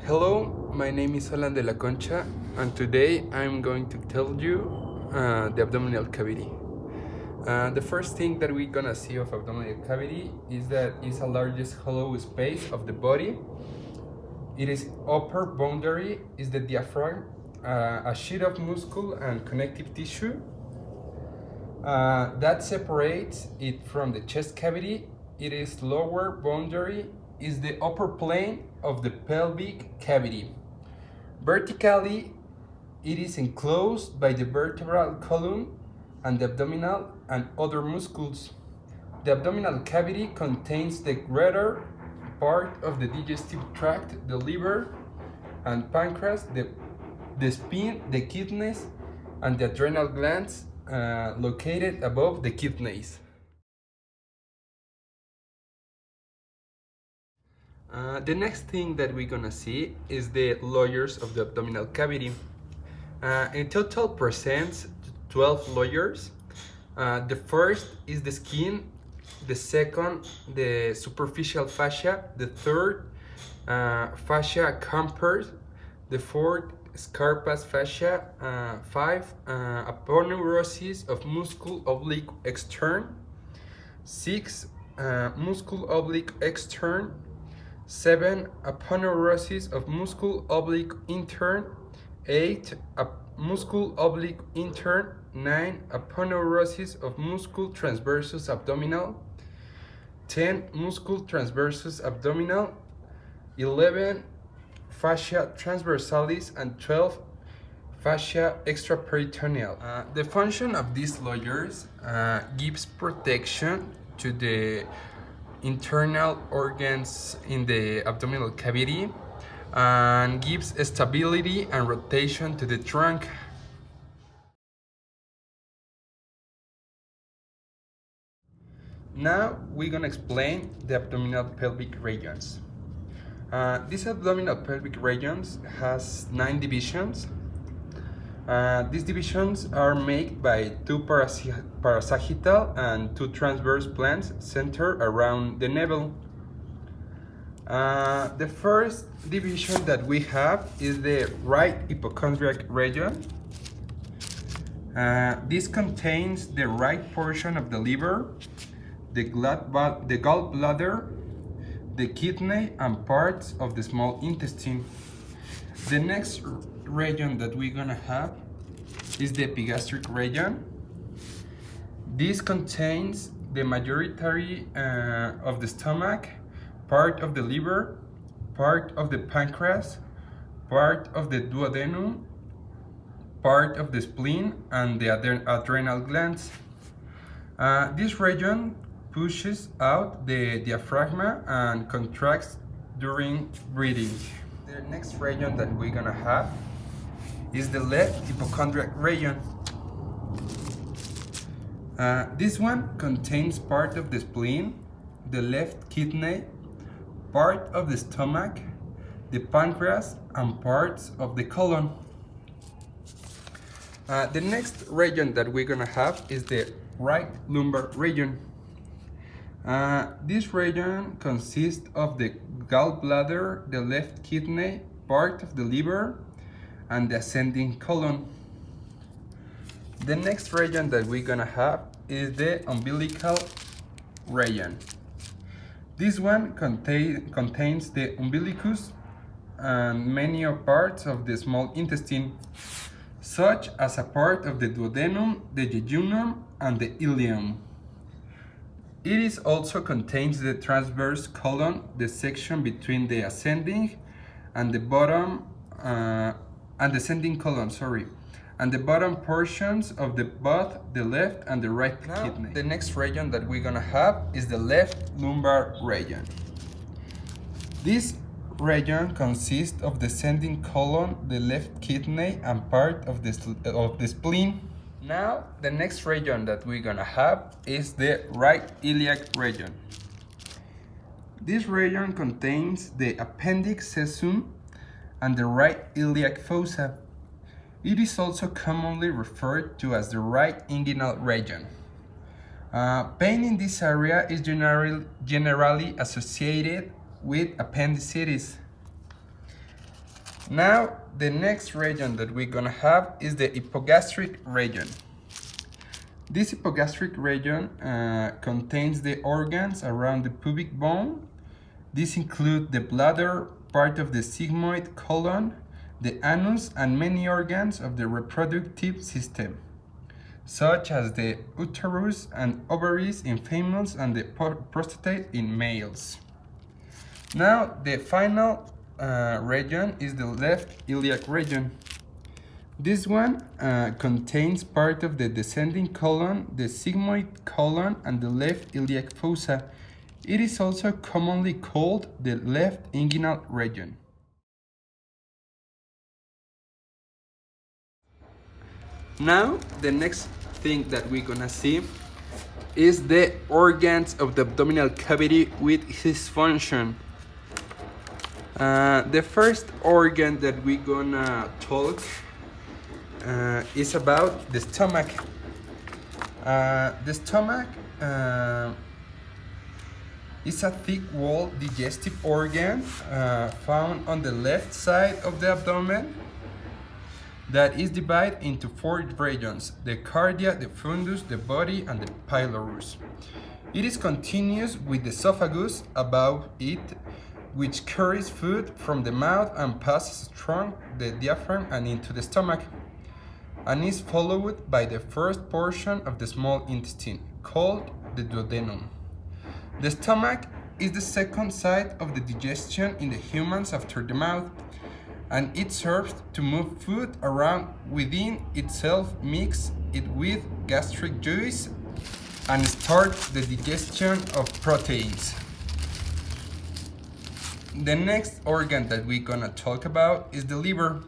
Hello, my name is Alan de la Concha, and today I'm going to tell you the abdominal cavity. The first thing that we're gonna see of abdominal cavity is that it's the largest hollow space of the body. It is upper boundary is the diaphragm, a sheet of muscle and connective tissue that separates it from the chest cavity. It is lower boundary is the upper plane of the pelvic cavity. Vertically, it is enclosed by the vertebral column and the abdominal and other muscles. The abdominal cavity contains the greater part of the digestive tract, the liver and pancreas, the spleen, the kidneys, and the adrenal glands located above the kidneys. The next thing that we're gonna see is the layers of the abdominal cavity. In total presents 12 layers. The first is the skin, the second the superficial fascia, the third fascia compares, the fourth scarpa's fascia, 5 aponeurosis of muscle oblique extern, 6 muscle oblique extern, 7 aponeurosis of muscle oblique intern, 8 muscle oblique intern, 9 aponeurosis of muscle transversus abdominal, 10 muscle transversus abdominal, 11 fascia transversalis, and 12 fascia extraperitoneal. The function of these layers gives protection to the internal organs in the abdominal cavity and gives stability and rotation to the trunk. Now we're gonna explain the abdominal pelvic regions. This abdominal pelvic regions has 9 divisions. These divisions are made by 2 parasagittal and 2 transverse planes centered around the navel. The first division that we have is the right hypochondriac region. This contains the right portion of the liver, the gallbladder, the kidney, and parts of the small intestine. The next region that we're gonna have is the epigastric region. This contains the majority of the stomach, part of the liver, part of the pancreas, part of the duodenum, part of the spleen, and the adrenal glands. This region pushes out the diaphragm and contracts during breathing. The next region that we're gonna have is the left hypochondriac region. This one contains part of the spleen, the left kidney, part of the stomach, the pancreas, and parts of the colon. The next region that we're gonna have is the right lumbar region. This region consists of the gallbladder, the left kidney, part of the liver, and the ascending colon. The next region that we're gonna have is the umbilical region. This one contains the umbilicus and many parts of the small intestine, such as a part of the duodenum, the jejunum, and the ileum. It also contains the transverse colon, the section between the ascending and the bottom and descending colon, and the bottom portions of both the left and the right kidney. The next region that we're gonna have is the left lumbar region. This region consists of the ascending colon, the left kidney, and part of the spleen. Now, the next region that we're gonna have is the right iliac region. This region contains the appendix cecum and the right iliac fossa. It is also commonly referred to as the right inguinal region. Pain in this area is generally associated with appendicitis. Now, the next region that we're gonna have is the hypogastric region. This hypogastric region contains the organs around the pubic bone. These include the bladder, part of the sigmoid colon, the anus, and many organs of the reproductive system, such as the uterus and ovaries in females and the prostate in males. Now, the final region is the left iliac region. This one contains part of the descending colon, the sigmoid colon, and the left iliac fossa. It is also commonly called the left inguinal region. Now, the next thing that we're gonna see is the organs of the abdominal cavity with his function. The first organ that we're gonna talk is about the stomach. The stomach is a thick-walled digestive organ found on the left side of the abdomen that is divided into 4 regions: the cardia, the fundus, the body, and the pylorus. It is continuous with the esophagus above it, which carries food from the mouth and passes through the diaphragm and into the stomach, and is followed by the first portion of the small intestine, called the duodenum. The stomach is the second site of the digestion in the humans after the mouth, and it serves to move food around within itself, mix it with gastric juice, and start the digestion of proteins. The next organ that we're gonna talk about is the liver.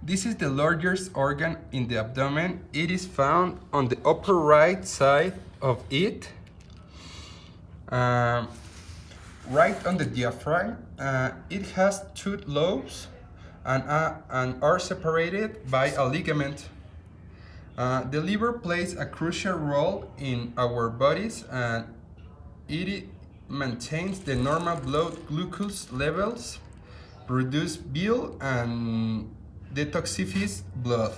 This is the largest organ in the abdomen. It is found on the upper right side of it, right on the diaphragm. It has 2 lobes and are separated by a ligament. The liver plays a crucial role in our bodies, and it maintains the normal blood glucose levels, produce bile, and detoxifies blood.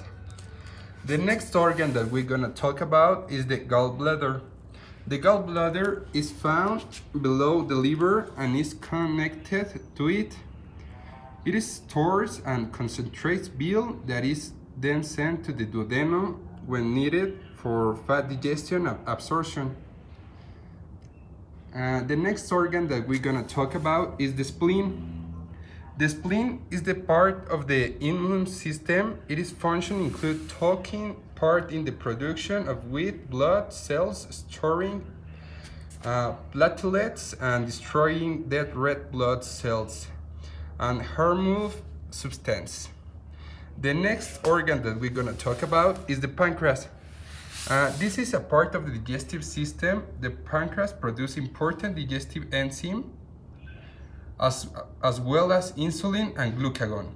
The next organ that we're gonna talk about is the gallbladder. The gallbladder is found below the liver and is connected to it. It stores and concentrates bile that is then sent to the duodenum when needed for fat digestion and absorption. The next organ that we're gonna talk about is the spleen. The spleen is the part of the immune system. Its function include taking part in the production of white blood cells, storing platelets, and destroying dead red blood cells and harmful substance. The next organ that we're gonna talk about is the pancreas. This is a part of the digestive system. The pancreas produces important digestive enzymes as well as insulin and glucagon,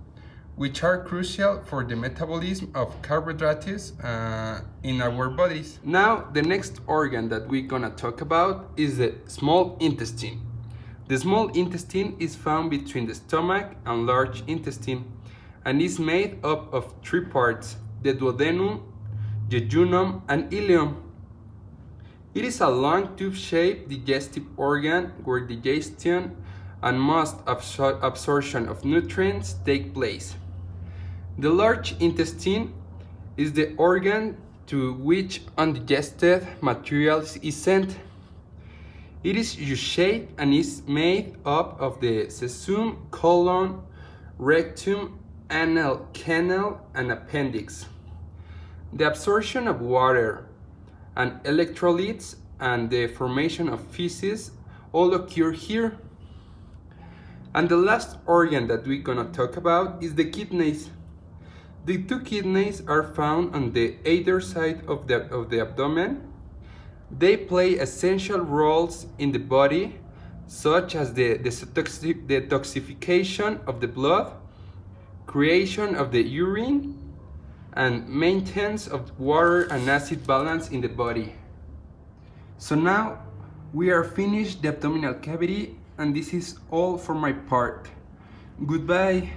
which are crucial for the metabolism of carbohydrates in our bodies. Now, the next organ that we're gonna talk about is the small intestine. The small intestine is found between the stomach and large intestine and is made up of 3 parts: the duodenum, jejunum, and ileum. It is a long tube-shaped digestive organ where digestion and most absorption of nutrients take place. The large intestine is the organ to which undigested material is sent. It is U-shaped and is made up of the cecum, colon, rectum, anal canal, and appendix. The absorption of water and electrolytes and the formation of feces all occur here. And the last organ that we're gonna talk about is the kidneys. The 2 kidneys are found on the either side of the abdomen. They play essential roles in the body, such as the detoxification of the blood, creation of the urine, and maintenance of water and acid balance in the body. So now we are finished the abdominal cavity, and this is all for my part. Goodbye.